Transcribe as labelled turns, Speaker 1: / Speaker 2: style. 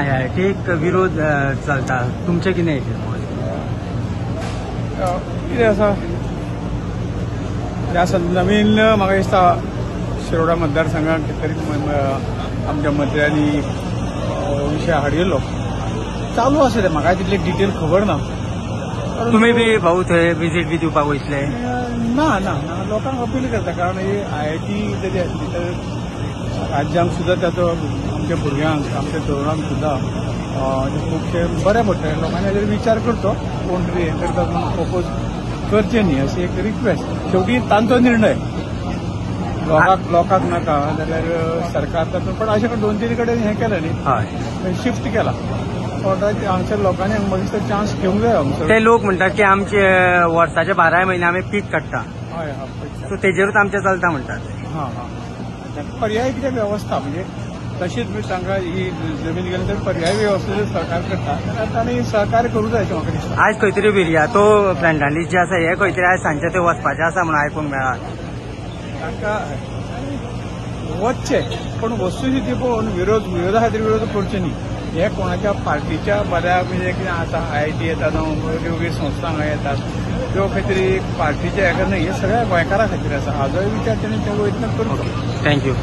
Speaker 1: IIT विरोध चलता तुमचे कितें
Speaker 2: कितें नवीन म्हाका दिसता शिरोडा मतदारसंघात तरी आमच्या मंत्र्यांनी विषय हाडिल्लो चालू आसा ते म्हाका तितले डिटेल खबर ना.
Speaker 1: तुम्ही बी भाऊ थंय विजीट बी दिवपाक वयतले?
Speaker 2: ना ना लोकांक अपील करता कारण ही IIT जरी आसली तर राज्यांक सुद्धा त्याचो आमच्या भुरग्यांक आमच्या तरुणांक सुद्धा खुबशे बरें पडटलें. लोकांनी हाजेर विचार करचो कोण तरी हें करता म्हणून प्रपोज करचें न्ही अशी एक रिक्वेस्ट. शेवटी तांचो निर्णय लोकांक नाका जाल्यार सरकार तातूंत पण अशें 2-3 कडेन हें केलें न्ही शिफ्ट केला. हांगसर लोकांनी म्हाका दिसता चान्स घेवंक जाय.
Speaker 1: ते लोक म्हणटात की आमचे वर्साचे 12 म्हयने आमी पीक काडटा सो तेजेरूच आमचें चलता म्हणटात.
Speaker 2: पर्याय कितें वेवस्था म्हणजे तशीच बी तांकां ही जमीन गेली तर पर्याय वेवस्था जर सरकार करता जाल्यार तांणी सहकार्य करूंक जाय अशें म्हाका दिसता.
Speaker 1: आज खंय तरी विरया तो फ्रेंडाली जे आसा हे खंय तरी आज सांजचे ते वचपाचें आसा म्हणून आयकूंक मेळ्ळा.
Speaker 2: तांकां वचचे पण वस्तुस्थिती पळोवन विरोधा खातीर विरोध करचे न्ही. हे कोणाच्या पार्टीच्या बऱ्याक म्हणजे कितें आतां IIT येता जावं वेगवेगळी संस्था हांगा येतात त्यो खंय तरी पार्टीच्या हेका न्ही हे सगळ्या गोंयकारां खातीर आसा. हाजोय विचार तेणी ते वयतना करचो.
Speaker 1: थँक्यू.